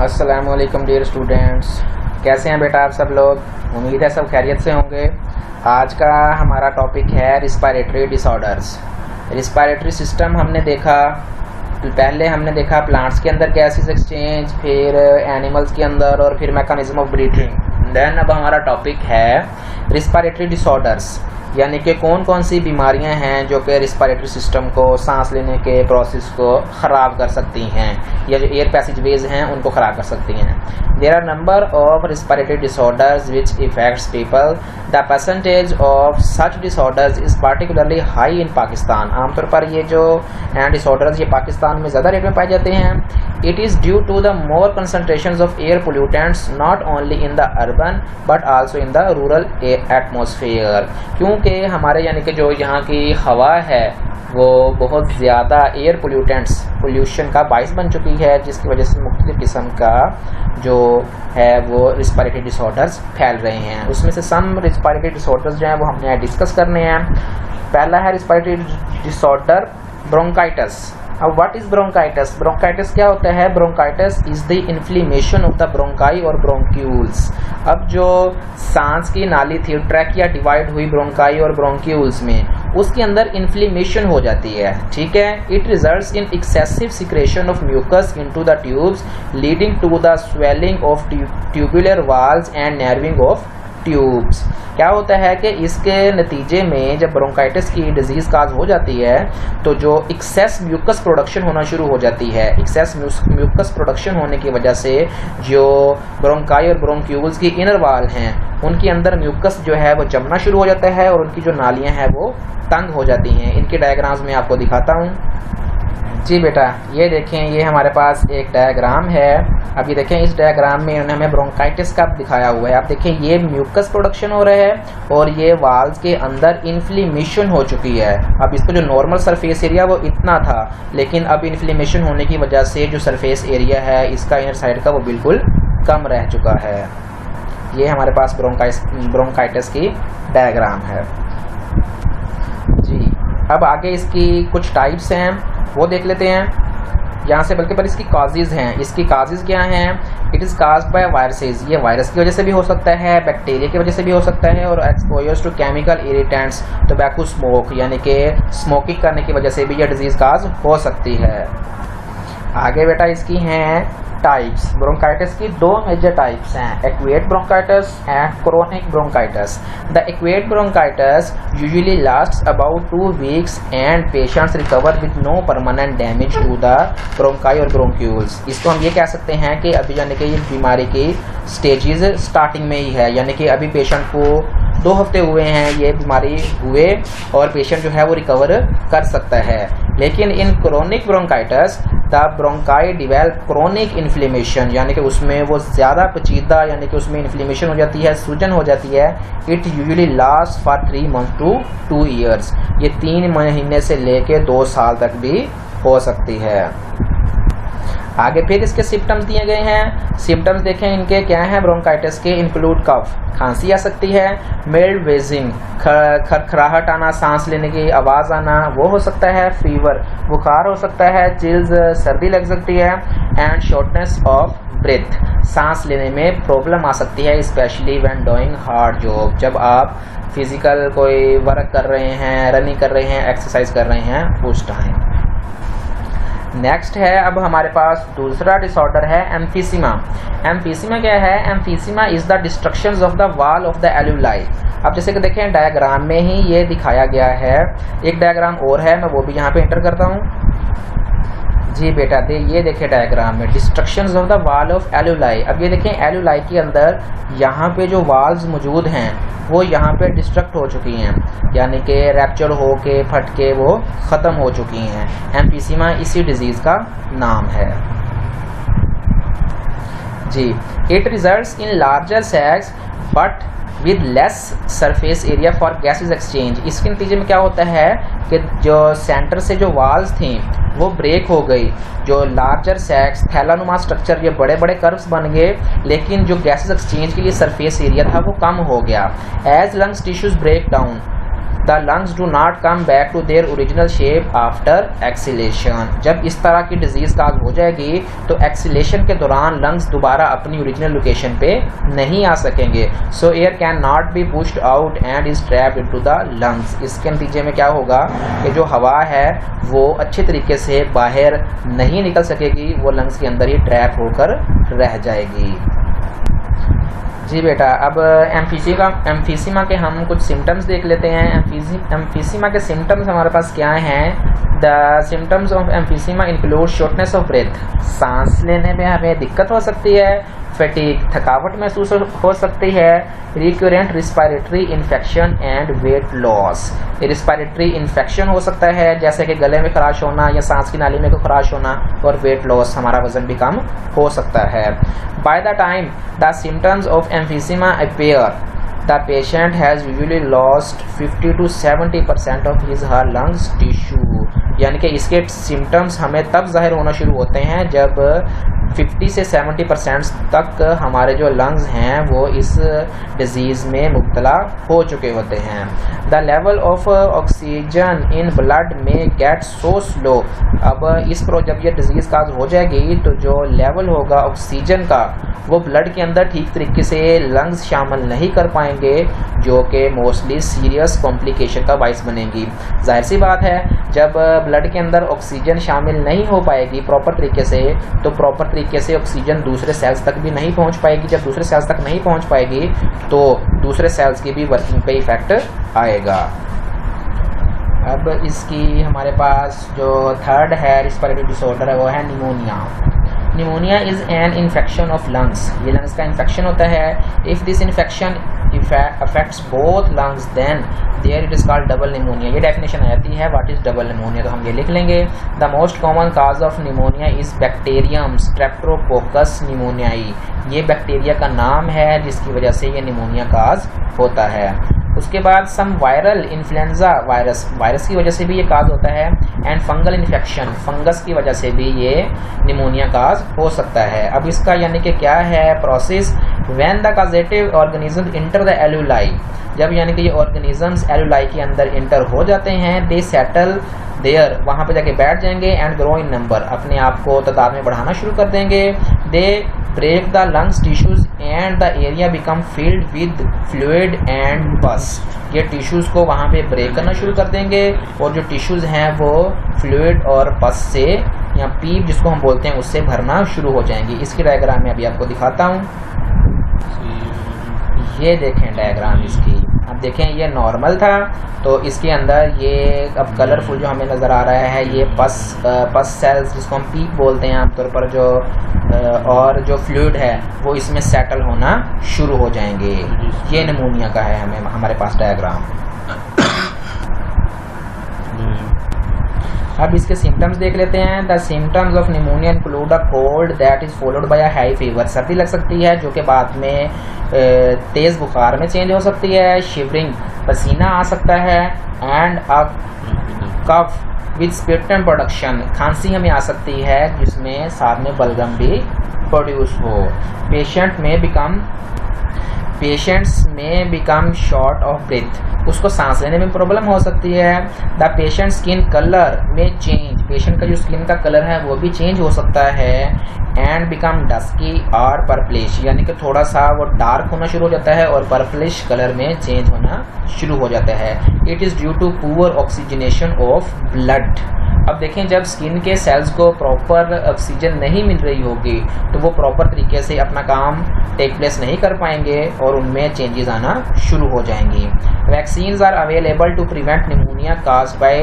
अस्सलाम वालेकुम dear students, कैसे हैं बेटा आप सब लोग। उम्मीद है सब खैरियत से होंगे। आज का हमारा टॉपिक है रिस्पायरेटरी डिसऑर्डर्स। रिस्पायरेटरी सिस्टम हमने देखा, पहले हमने देखा प्लांट्स के अंदर गैसेस एक्सचेंज, फिर एनिमल्स के अंदर और फिर मैकेनिज्म ऑफ ब्रीथिंग। देन अब हमारा टॉपिक है रिस्पायरेटरी डिसऑर्डर्स, यानी कि कौन कौन सी बीमारियां हैं जो कि रिस्पायरेटरी सिस्टम को, सांस लेने के प्रोसेस को ख़राब कर सकती हैं या जो एयर पैसेजवेज हैं उनको ख़राब कर सकती हैं। There are number of respiratory disorders which effects people. The percentage of such disorders is particularly high in Pakistan. आमतौर पर ये जो डिसऑर्डर्स ये पाकिस्तान में ज़्यादा रेट में पाए जाते हैं। It is due to the more concentration of air pollutants not only in the urban but also in the rural atmosphere. क्योंकि हमारे यानी कि जो यहाँ की हवा है वो बहुत ज़्यादा एयर पोल्यूशन का बाइस बन चुकी है, जिसकी वजह से मुख्तलिफ किस्म का जो है वो रिस्पायरेटरी डिसऑर्डर्स फैल रहे हैं। उसमें से सम रिस्पायरेटरी डिसऑर्डर्स जो हैं वो हमने डिस्कस करने हैं। पहला है रिस्पायरेटरी डिसऑर्डर ब्रोंकाइटिस। अब व्हाट इज ब्रोंकाइटिस? ब्रोंकाइटिस क्या होता है? Bronchitis is the inflammation of the bronchi और ब्रोंक्यूल्स। अब जो सांस की नाली थी, ट्रैकिया डिवाइड हुई ब्रोंकाई और ब्रोंक्यूल्स में, उसके अंदर इन्फ्लेमेशन हो जाती है, ठीक है। It results in excessive secretion of mucus into the tubes leading to the swelling of tubular walls and narrowing of tubes. क्या होता है कि इसके नतीजे में जब ब्रोंकाइटिस की डिजीज़ काज हो जाती है तो जो एक्सेस म्यूकस प्रोडक्शन होना शुरू हो जाती है। एक्सेस म्यूकस प्रोडक्शन होने की वजह से जो ब्रोंकाई और ब्रोंक्यूल्स की इनर वाल हैं उनके अंदर म्यूकस जो है वो जमना शुरू हो जाता है और उनकी जो नालियां हैं वो तंग हो जाती हैं। इनके डायग्राम्स में आपको दिखाता हूँ। जी बेटा, ये देखें, ये हमारे पास एक डायग्राम है। अब ये देखें, इस डायग्राम में इन्होंने हमें ब्रोंकाइटिस का दिखाया हुआ है। आप देखें, ये म्यूकस प्रोडक्शन हो रहा है और ये वाल्स के अंदर इन्फ्लेमेशन हो चुकी है। अब इसका जो नॉर्मल सरफेस एरिया वो इतना था, लेकिन अब इन्फ्लेमेशन होने की वजह से जो सरफेस एरिया है इसका इनर साइड का वो बिल्कुल कम रह चुका है। ये हमारे पास ब्रोंकाइटिस की डायग्राम है। जी, अब आगे इसकी कुछ टाइप्स हैं वो देख लेते हैं यहाँ से, बल्कि पर इसकी काजेज हैं। इसकी काजेज क्या हैं? It is caused by viruses. ये वायरस की वजह से भी हो सकता है, बैक्टीरिया की वजह से भी हो सकता है, और exposure to chemical irritants, tobacco smoke, यानी कि स्मोकिंग करने की वजह से भी यह डिजीज़ काज हो सकती है। आगे बेटा इसकी हैं टाइप्स। ब्रोंकाइटिस की दो मेजर टाइप्स हैं, acute bronchitis and chronic bronchitis. The acute bronchitis usually lasts about 2 weeks and patients recover with no permanent damage to the bronchi और ब्रोंक्यूल्स। इसको हम ये कह सकते हैं कि अभी यानी कि ये बीमारी की स्टेजेस स्टार्टिंग में ही है, यानी कि अभी पेशेंट को 2 हफ्ते हुए हैं ये बीमारी हुए और पेशेंट जो है वो रिकवर कर सकता है। लेकिन in chronic bronchitis the bronchi develop chronic inflammation, यानी कि उसमें वो ज़्यादा पेचीदा, यानी कि उसमें इन्फ्लेमेशन हो जाती है, सूजन हो जाती है। It usually last for 3 month to 2 years. ये 3 महीने से लेके 2 साल तक भी हो सकती है। आगे फिर इसके सिम्टम्स दिए गए हैं। सिम्टम्स देखें इनके क्या हैं ब्रोंकाइटिस के। इंक्लूड कफ, खांसी आ सकती है, मिल्ड वेजिंग, खरखराहट आना, सांस लेने की आवाज़ आना वो हो सकता है, फीवर, बुखार हो सकता है, चिल्स, सर्दी लग सकती है, एंड शॉर्टनेस ऑफ ब्रेथ, सांस लेने में प्रॉब्लम आ सकती है, specially when doing hard job, जब आप फिजिकल कोई वर्क कर रहे हैं, रनिंग कर रहे हैं, एक्सरसाइज कर रहे हैं उस टाइम। नेक्स्ट है अब हमारे पास दूसरा डिसऑर्डर है एम्फीसीमा। एम्फीसीमा क्या है? Emphysema is the destruction of the wall of the एल्यूलाई। अब जैसे कि देखें डायग्राम में ही ये दिखाया गया है। एक डायग्राम और है, मैं वो भी यहाँ पे एंटर करता हूँ। जी बेटा, ये देखें डायग्राम में destruction of the wall of एल्यूलाई। अब ये देखें एल्यूलाई के अंदर यहाँ पे जो वाल्स मौजूद हैं वो यहाँ पे डिस्ट्रक्ट हो चुकी हैं, यानी कि रैप्चर हो के फट के वो ख़त्म हो चुकी हैं। एम्फीसीमा इसी डिजीज़ का नाम है। जी, it results in larger sacs but with less surface area for gases exchange. इसके नतीजे में क्या होता है कि जो सेंटर से जो वाल्स थी वो ब्रेक हो गई, जो लार्जर सैक्स, थैलानुमा स्ट्रक्चर, ये बड़े बड़े कर्व्स बन गए, लेकिन जो गैसेस एक्सचेंज के लिए सरफेस एरिया था वो कम हो गया। As lungs tissues break down, the lungs do not come back to their original shape after acceleration. जब इस तरह की डिजीज़ काज हो जाएगी तो एक्सीलेशन के दौरान लंग्स दोबारा अपनी ओरिजिनल लोकेशन पे नहीं आ सकेंगे। सो air can not be pushed out and is trapped into the lungs. इसके नतीजे में क्या होगा कि जो हवा है वो अच्छे तरीके से बाहर नहीं निकल सकेगी, वो लंग्स के अंदर ही ट्रैप होकर रह जाएगी। जी बेटा, अब एम्फीसीमा के हम कुछ सिम्टम्स देख लेते हैं। एम्फीसीमा के सिम्टम्स हमारे पास क्या हैं? The symptoms of emphysema include shortness of breath, सांस लेने में हमें दिक्कत हो सकती है, फटीग, थकावट महसूस हो सकती है, recurrent respiratory infection and weight loss. Respiratory infection हो सकता है जैसे कि गले में खराश होना या सांस की नाली में कोई खराश होना, और वेट लॉस, हमारा वजन भी कम हो सकता है। By the time the symptoms of emphysema appear, the patient has usually lost 50 to 70% of his her lungs tissue। यानी कि इसके सिम्टम्स हमें तब जाहिर होना शुरू होते हैं जब 50 से 70% तक हमारे जो लंग्स हैं वो इस डिजीज़ में मुब्तला हो चुके होते हैं। The level of oxygen in blood में गेट सो स्लो। अब इस पर जब ये डिजीज़ काज हो जाएगी तो जो लेवल होगा ऑक्सीजन का वो ब्लड के अंदर ठीक तरीके से लंग्स शामिल नहीं कर पाएंगे, जो कि मोस्टली सीरियस कॉम्प्लिकेशन का बाइस बनेगी। जाहिर सी बात है, जब ब्लड के अंदर ऑक्सीजन शामिल नहीं हो पाएगी प्रॉपर तरीके से, तो प्रॉपर तरीके से ऑक्सीजन दूसरे सेल्स तक भी नहीं पहुंच पाएगी। जब दूसरे सेल्स तक नहीं पहुंच पाएगी तो दूसरे सेल्स की भी वर्किंग पे इफेक्ट आएगा। अब इसकी हमारे पास जो थर्ड है रिस्पिरेटरी डिसऑर्डर है वो है pneumonia. Pneumonia is an infection of lungs. ये लंग्स का इन्फेक्शन होता है। If this infection affects both lungs then there it is called double pneumonia। ये डेफिनेशन आती है व्हाट इज डबल निमोनिया, तो हम ये लिख लेंगे। The most common cause of pneumonia is bacterium Streptococcus निमोनियाई। ये बैक्टीरिया का नाम है जिसकी वजह से ये निमोनिया काज होता है। उसके बाद सम वायरल इन्फ्लुएंजा वायरस की वजह से भी ये काज होता है। एंड फंगल इन्फेक्शन, फंगस की वजह से भी ये निमोनिया काज हो सकता है। अब इसका यानी कि क्या है process? When the causative organism enter the एल्यूलाई, जब यानी कि ये ऑर्गेनिजम्स एल्यूलाई के अंदर इंटर हो जाते हैं, दे सेटल देयर, वहाँ पे जाके बैठ जाएंगे, एंड ग्रो इन नंबर, अपने आप को तादाद में बढ़ाना शुरू कर देंगे। They break the lungs tissues and the area become filled with fluid and pus. ये टिश्यूज़ को वहाँ पे ब्रेक करना शुरू कर देंगे और जो टिश्यूज़ हैं वो फ्लूइड और पस से या पीप जिसको हम बोलते हैं उससे भरना शुरू हो जाएंगी। इसकी डायग्राम मैं अभी आपको दिखाता हूँ। ये देखें डायग्राम इसकी। अब देखें ये नॉर्मल था तो इसके अंदर ये अब कलरफुल जो हमें नज़र आ रहा है ये पस सेल्स जिसको हम पीप बोलते हैं आमतौर पर, जो और जो फ्लूइड है वो इसमें सेटल होना शुरू हो जाएंगे। ये निमोनिया का है हमारे पास डायग्राम। अब इसके सिम्टम्स देख लेते हैं। The symptoms of pneumonia include a cold that is followed by a high fever. सर्दी लग सकती है जो कि बाद में तेज़ बुखार में चेंज हो सकती है। शिवरिंग, पसीना आ सकता है। And a cough with sputum production, खांसी हमें आ सकती है जिसमें साथ में बलगम भी प्रोड्यूस हो। पेशेंट्स में बिकम शॉर्ट ऑफ ब्रेथ, उसको सांस लेने में प्रॉब्लम हो सकती है। द पेशेंट स्किन कलर में चेंज, पेशेंट का जो स्किन का कलर है वो भी चेंज हो सकता है। एंड बिकम डस्की और पर्पलिश, यानी कि थोड़ा सा वो डार्क होना शुरू हो जाता है और पर्पलिश कलर में चेंज होना शुरू हो जाता है। It is due to poor oxygenation of blood. अब देखें जब स्किन के सेल्स को प्रॉपर ऑक्सीजन नहीं मिल रही होगी तो वो प्रॉपर तरीके से अपना काम टेक प्लेस नहीं कर पाएंगे और उनमें चेंजेस आना शुरू हो जाएंगी। Vaccines are available to prevent pneumonia cause by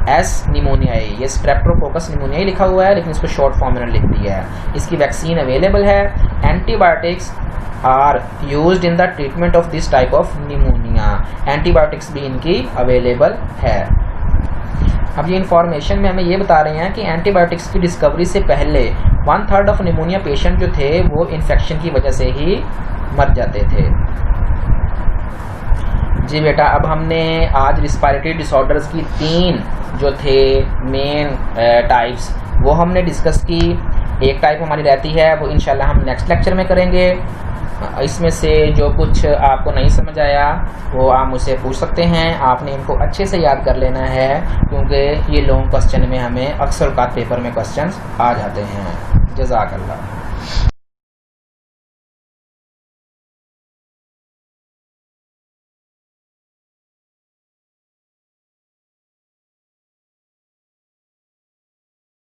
S pneumoniae. ये स्ट्रेप्टोकोकस निमोनियाई लिखा हुआ है लेकिन इसको शॉर्ट फॉर्म में लिख दिया है। इसकी वैक्सीन अवेलेबल है। Antibiotics are used in the treatment of this type of pneumonia. Antibiotics भी इनकी अवेलेबल है। अब ये इन्फॉर्मेशन में हमें ये बता रहे हैं कि एंटीबायोटिक्स की डिस्कवरी से पहले 1/3 ऑफ निमोनिया पेशेंट जो थे वो इन्फेक्शन की वजह से ही मर जाते थे। जी बेटा, अब हमने आज रिस्पायरेटरी डिसऑर्डर्स की 3 जो थे मेन टाइप्स वो हमने डिस्कस की। एक टाइप हमारी रहती है वो इंशाल्लाह हम नेक्स्ट लेक्चर में करेंगे। इसमें से जो कुछ आपको नहीं समझ आया वो आप मुझसे पूछ सकते हैं। आपने इनको अच्छे से याद कर लेना है क्योंकि ये लॉन्ग क्वेश्चन में हमें अक्सर औकात पेपर में क्वेश्चंस आ जाते हैं। जज़ाकल्लाह।